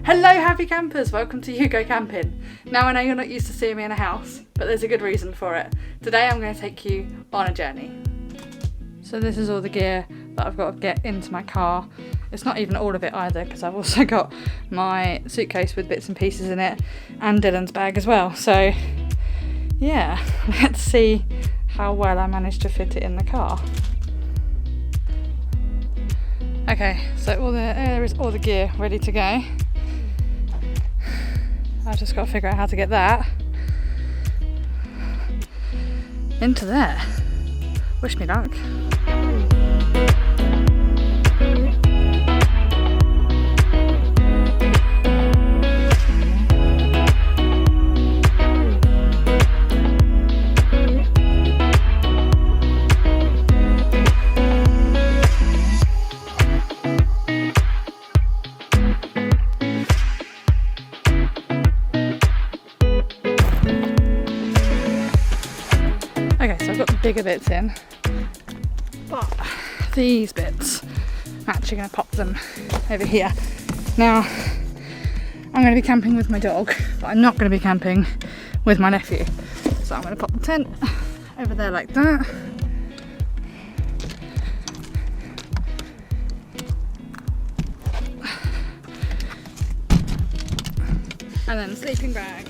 Hello happy campers, welcome to Yougo Camping. Now I know you're not used to seeing me in a house, but there's a good reason for it. Today I'm going to take you on a journey. So this is all the gear that I've got to get into my car. It's not even all of it either, because I've also got my suitcase with bits and pieces in it and Dylan's bag as well. So yeah, let's see how well I managed to fit it in the car. Okay, so there is all the gear ready to go. I've just got to figure out how to get that into there. Wish me luck. Okay, so I've got the bigger bits in, but these bits, I'm actually going to pop them over here. Now, I'm going to be camping with my dog, but I'm not going to be camping with my nephew. So I'm going to pop the tent over there like that. And then the sleeping bag.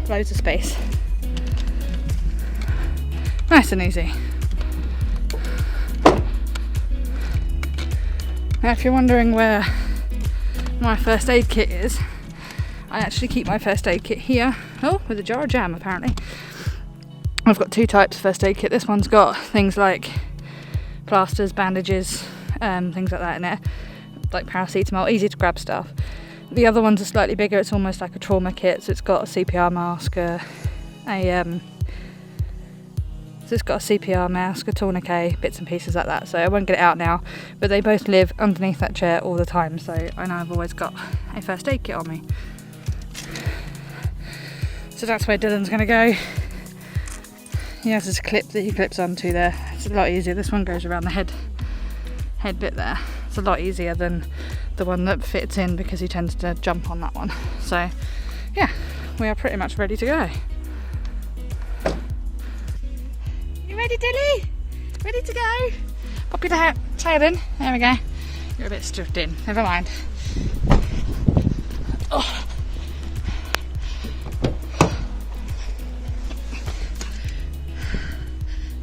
Loads of space. Nice and easy. Now if you're wondering where my first aid kit is, I actually keep my first aid kit here. Oh, with a jar of jam apparently. I've got two types of first aid kit. This one's got things like plasters, bandages, things like that in it, like paracetamol, easy to grab stuff. The other ones are slightly bigger, it's almost like a trauma kit, so it's got a CPR mask, so it's got a CPR mask, a tourniquet, bits and pieces like that, so I won't get it out now, but they both live underneath that chair all the time, so I know I've always got a first aid kit on me. So that's where Dylan's going to go. He has this clip that he clips onto there, it's a lot easier. This one goes around the head bit there. It's a lot easier than the one that fits in because he tends to jump on that one. So yeah, we are pretty much ready to go. You ready, Dilly? Ready to go? Pop your tail in. There we go. You're a bit stuffed in. Never mind. Oh.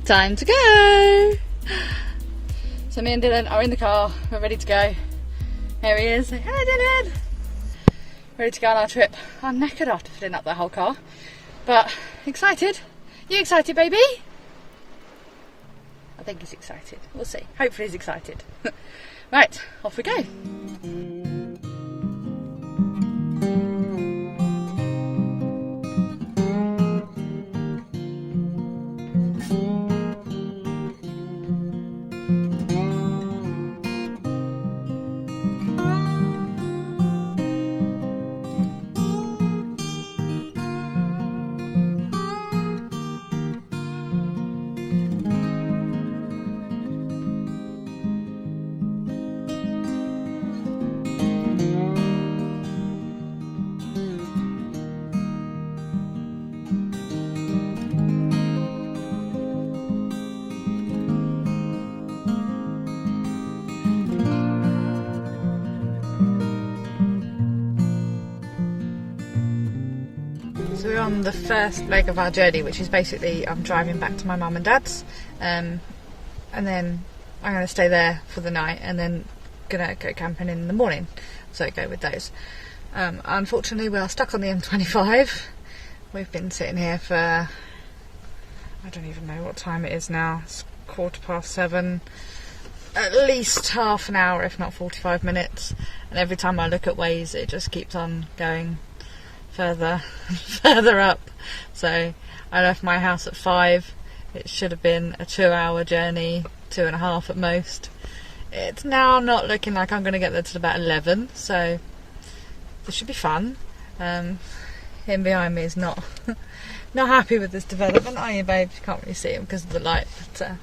Time to go. So me and Dylan are in the car, we're ready to go. Here he is. Say, hello Dylan! Ready to go on our trip. I'm knackered after filling up the whole car, but excited. You excited, baby? I think he's excited. We'll see. Hopefully he's excited. Right, off we go. So we're on the first leg of our journey, which is basically I'm driving back to my mum and dad's, and then I'm going to stay there for the night and then going to go camping in the morning, so go with those. Unfortunately we are stuck on the M25. We've been sitting here for, I don't even know what time it is now, it's 7:15, at least half an hour if not 45 minutes, and every time I look at Waze it just keeps on going further up. So I left my house at 5. It should have been a 2-hour journey, 2.5 at most. It's now not looking like I'm going to get there till about 11, so this should be fun. Him behind me is not happy with this development, are you, babe? You can't really see him because of the light, but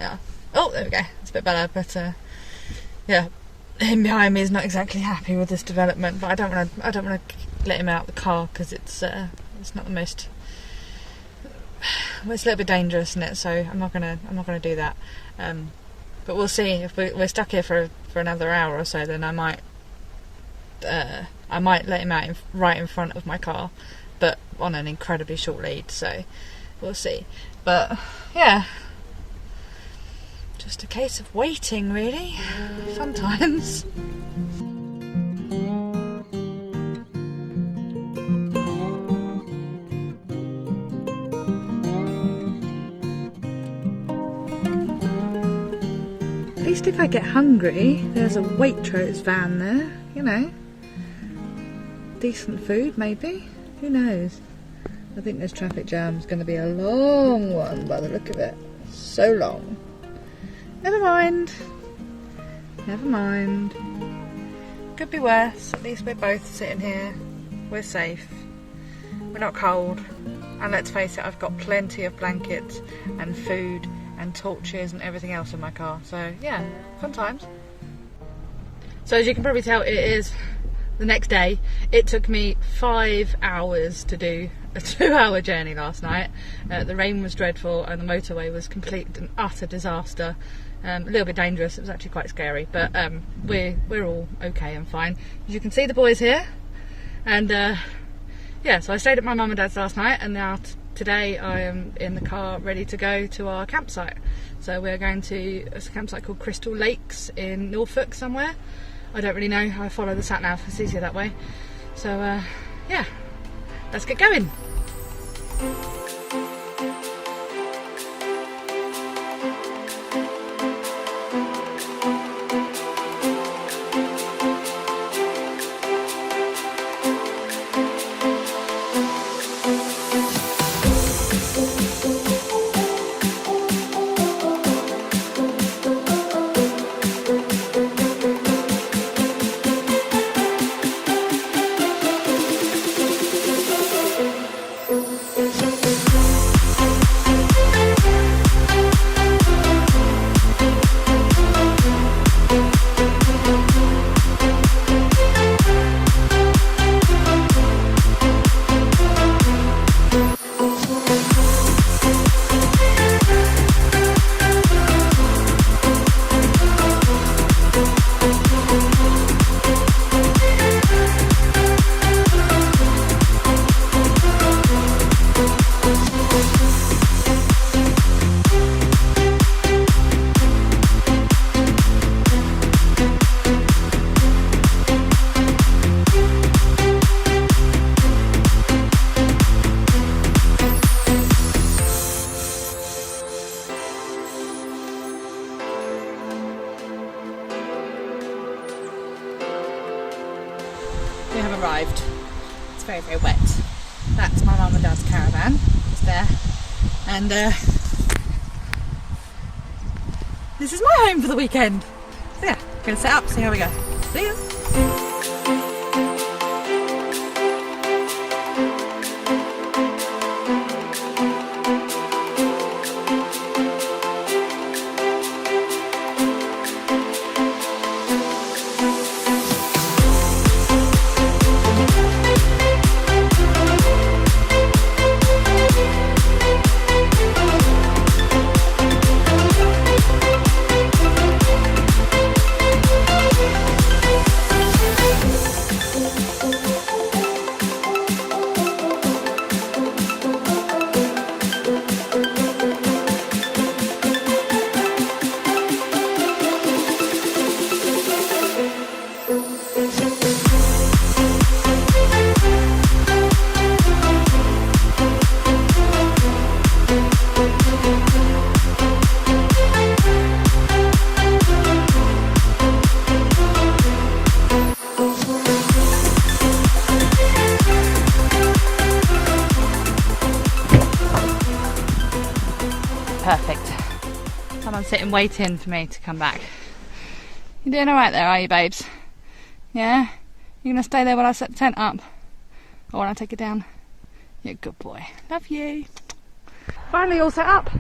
Yeah. Oh, there we go. It's a bit better, but yeah, him behind me is not exactly happy with this development. But I don't want to let him out the car because it's not the most. Well, it's a little bit dangerous, isn't it? So I'm not gonna do that. But we'll see. If we're stuck here for another hour or so, then I might let him out right in front of my car, but on an incredibly short lead. So we'll see. But yeah, just a case of waiting, really. Fun times. At least if I get hungry, there's a Waitrose van there, you know. Decent food, maybe. Who knows? I think this traffic jam is going to be a long one by the look of it. So long. Never mind. Never mind. Could be worse. At least we're both sitting here. We're safe. We're not cold. And let's face it, I've got plenty of blankets and food and torches and everything else in my car. So yeah, fun times. So as you can probably tell, it is the next day. It took me 5 hours to do a 2-hour journey last night. The rain was dreadful and the motorway was complete and utter disaster. A little bit dangerous. It was actually quite scary, but we're all okay and fine. As you can see, the boys here, and yeah, so I stayed at my mum and dad's last night, and now today I am in the car ready to go to our campsite. So we're going to a campsite called Crystal Lakes in Norfolk somewhere. I don't really know. I follow the sat nav. It's easier that way. So yeah, let's get going. We have arrived. It's very, very wet. That's my mum and dad's caravan, just there. And this is my home for the weekend. So yeah, gonna set up, see how we go. See ya. Perfect. Someone's sitting waiting for me to come back. You doing alright there, are you, babes? Yeah? You gonna stay there while I set the tent up? Or when I take it down? You're a good boy. Love you. Finally all set up.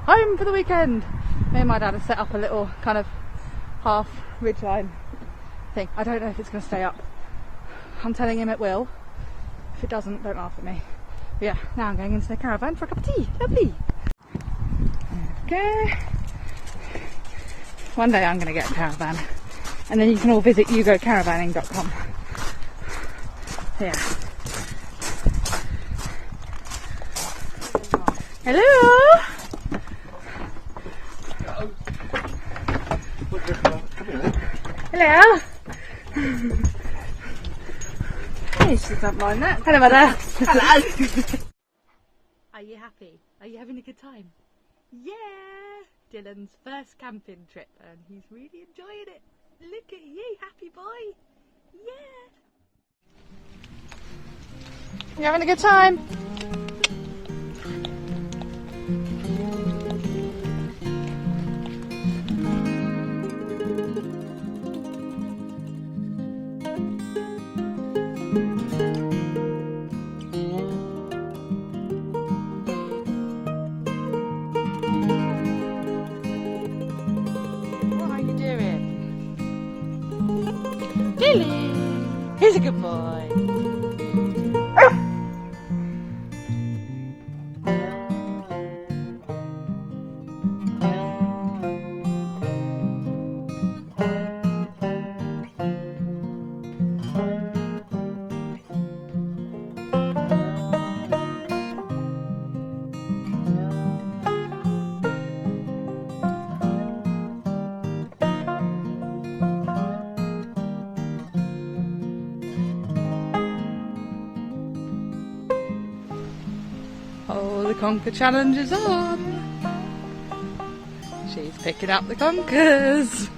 home for the weekend. Me and my dad have set up a little kind of half ridgeline thing. I don't know if it's going to stay up. I'm telling him it will. If it doesn't, don't laugh at me. But yeah, now I'm going into the caravan for a cup of tea. Lovely. Okay. One day I'm going to get a caravan, and then you can all visit yougocamping.com. Yeah. Hello. Hello. Hey, she doesn't mind that. Hello, mother. Hello. Are you happy? Are you having a good time? Yeah. Dylan's first camping trip, and he's really enjoying it. Look at you, happy boy. Yeah. You having a good time? He's a good boy. Oh, the conker challenge is on. She's picking up the conkers.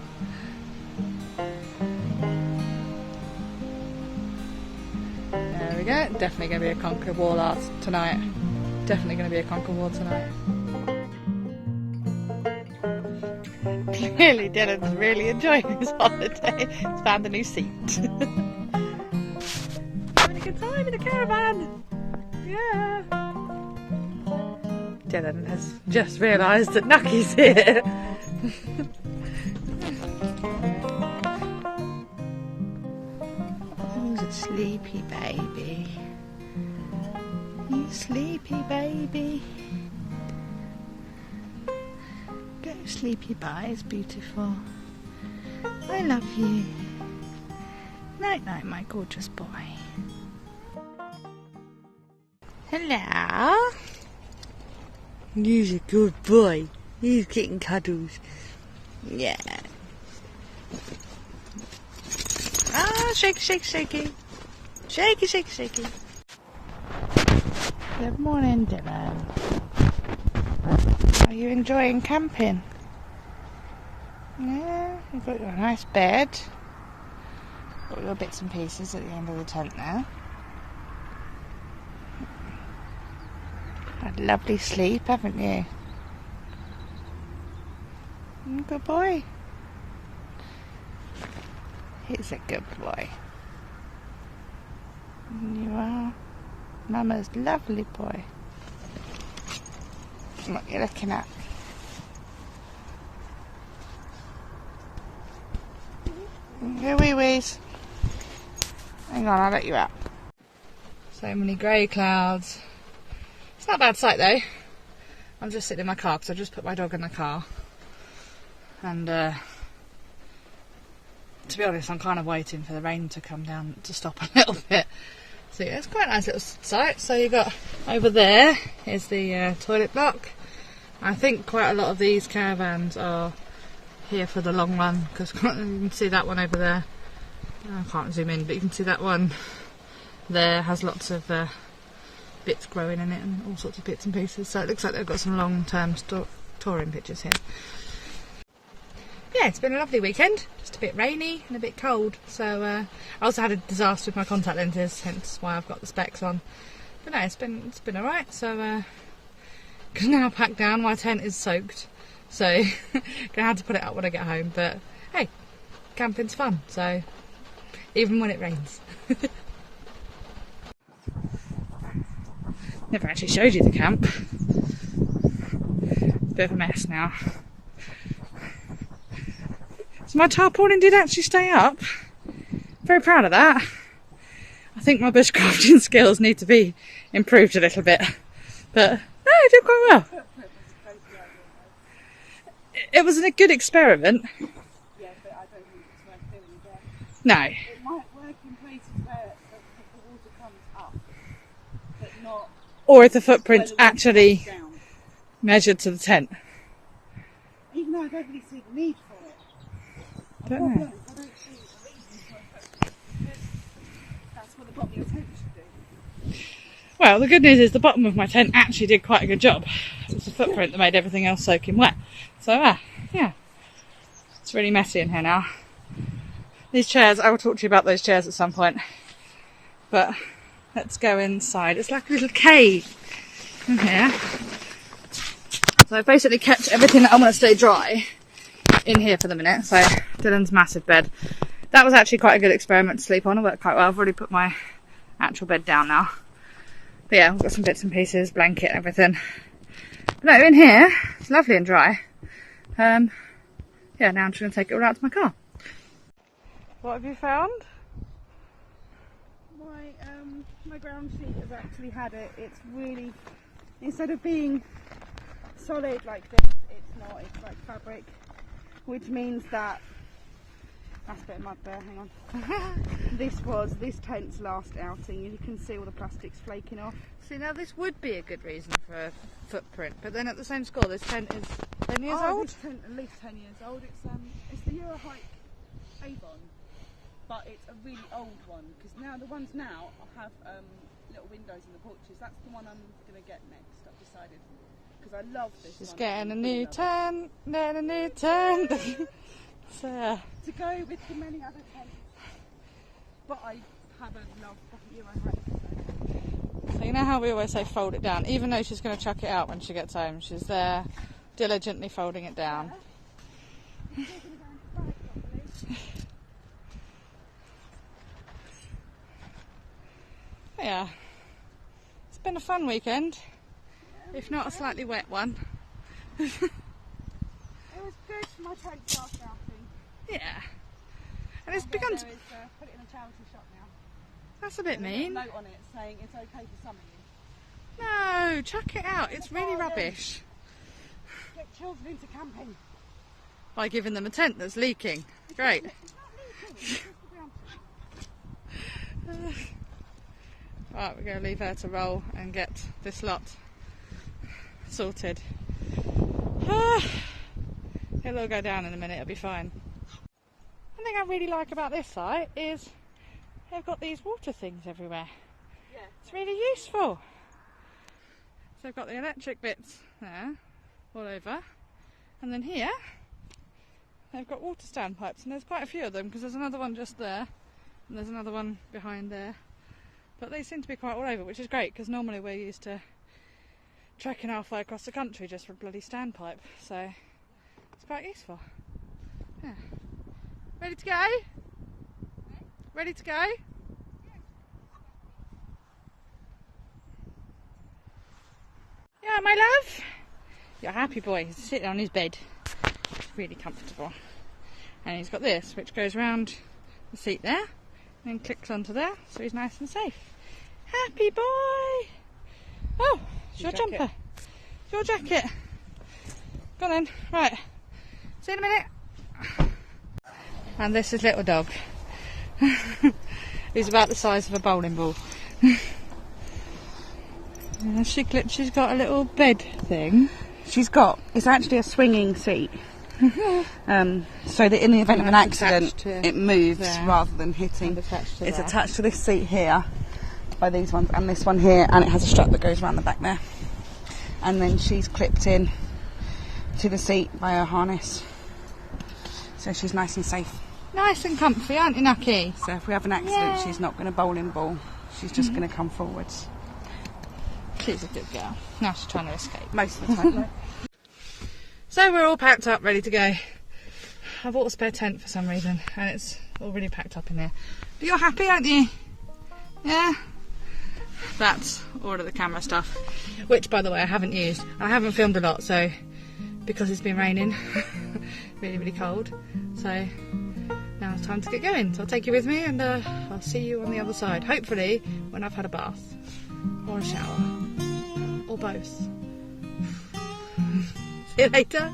There we go. Definitely going to be a conker wall art tonight. Definitely going to be a conker wall tonight. Clearly Dylan's really enjoying his holiday. He's found a new seat. Having a good time in a caravan. Yeah. Dylan has just realised that Nucky's here. Oh, a sleepy baby. You sleepy baby. Go sleepy boys, beautiful. I love you. Night night, my gorgeous boy. Hello. He's a good boy. He's getting cuddles. Yeah. Ah, shaky, shaky, shaky. Shaky, shaky, shaky. Good morning, Dylan. Are you enjoying camping? Yeah, you've got your nice bed. Got your bits and pieces at the end of the tent now. Had a lovely sleep, haven't you? Good boy. He's a good boy. You are Mama's lovely boy. What you're looking at. Go wee wees. Hang on, I'll let you out. So many grey clouds. It's not a bad sight though. I'm just sitting in my car because I just put my dog in the car. And to be honest, I'm kind of waiting for the rain to come down to stop a little bit. So yeah, it's quite a nice little sight. So you've got over there is the toilet block. I think quite a lot of these caravans are here for the long run because you can see that one over there. I can't zoom in, but you can see that one there has lots of bits growing in it and all sorts of bits and pieces, so it looks like they've got some long-term touring pictures here. Yeah, it's been a lovely weekend, just a bit rainy and a bit cold, so I also had a disaster with my contact lenses, hence why I've got the specs on. But no, it's been alright, so can now pack down. My tent is soaked, so gonna have to put it up when I get home, but hey, camping's fun, so even when it rains. Never actually showed you the camp. Bit of a mess now. So my tarpaulin did actually stay up. Very proud of that. I think my bushcrafting skills need to be improved a little bit. But no, I did quite well. It was a good experiment. Yeah, but I don't think it's worth doing again. No. It might work in places where the water comes up, but not... Or if the footprint's actually measured to the tent. Even though I don't really see the need for it. I Don't know. I don't see the reason for it, because that's what the bottom of your tent should do. Well, the good news is the bottom of my tent actually did quite a good job. It's a footprint that made everything else soaking wet. So, yeah. It's really messy in here now. These chairs, I will talk to you about those chairs at some point. But let's go inside. It's like a little cave in here. So I've basically kept everything that I want to stay dry in here for the minute. So Dylan's massive bed. That was actually quite a good experiment to sleep on. It worked quite well. I've already put my actual bed down now. But yeah, we've got some bits and pieces, blanket and everything. But no, in here, it's lovely and dry. Yeah, now I'm just going to take it all out to my car. What have you found? My ground sheet has actually had it. It's really, instead of being solid like this, it's not. It's like fabric, which means that that's a bit of mud there. Hang on. This was this tent's last outing. You can see all the plastics flaking off. See, now this would be a good reason for a footprint, but then at the same score, this tent is 10 years old? This tent at least 10 years old. It's the Eurohike Avon, but it's a really old one, because now the ones now have little windows in the porches. That's the one I'm going to get next, I've decided, because I love this one. She's getting a new tent, then a new tent. So, to go with the many other tents, but I haven't loved the Eurohike. so you know how we always say fold it down? Even though she's going to chuck it out when she gets home, she's there diligently folding it down. Yeah, it's been a fun weekend, if not a slightly wet one. It was good for my tent last outing. Yeah, and it's What begun I'll to... do is, put it in a charity shop now. That's a bit mean. Note on it saying it's okay for some of you. No, chuck it out, it's really Oh, yeah. rubbish. Get children into camping. By giving them a tent that's leaking. Great. It's not leaking, it's just the ground sheet. Right, we're going to leave her to roll and get this lot sorted. It'll all go down in a minute, it'll be fine. One thing I really like about this site is they've got these water things everywhere. Yeah. It's really useful. So they've got the electric bits there, all over. And then here, they've got water standpipes, and there's quite a few of them, because there's another one just there, and there's another one behind there. But they seem to be quite all over, which is great, because normally we're used to trekking halfway across the country just for a bloody standpipe. So it's quite useful. Yeah. Ready to go? Ready to go? Yeah, my love. You're a happy boy. He's sitting on his bed. It's really comfortable. And he's got this, which goes round the seat there. And clicks onto there, so he's nice and safe. Happy boy! Oh, it's your jumper. It's your jacket. Go on then. Right. See you in a minute. And this is little dog. He's about the size of a bowling ball. She's got a little bed thing. It's actually a swinging seat. So that in the event of an accident it moves rather than hitting. It's attached to this seat here by these ones, and this one here, and it has a strap that goes around the back there, and then she's clipped in to the seat by her harness, so she's nice and safe. Nice and comfy, aren't you, Nucky? So if we have an accident, she's not going to bowling ball, she's just going to come forwards. She's a good girl. Now she's trying to escape. Most of the time. So we're all packed up, ready to go. I bought a spare tent for some reason, and it's already packed up in there. But you're happy, aren't you? Yeah? That's all of the camera stuff, which, by the way, I haven't used. I haven't filmed a lot, so because it's been raining. Really, really cold. So now it's time to get going. So I'll take you with me, and I'll see you on the other side. Hopefully when I've had a bath or a shower or both. See you later.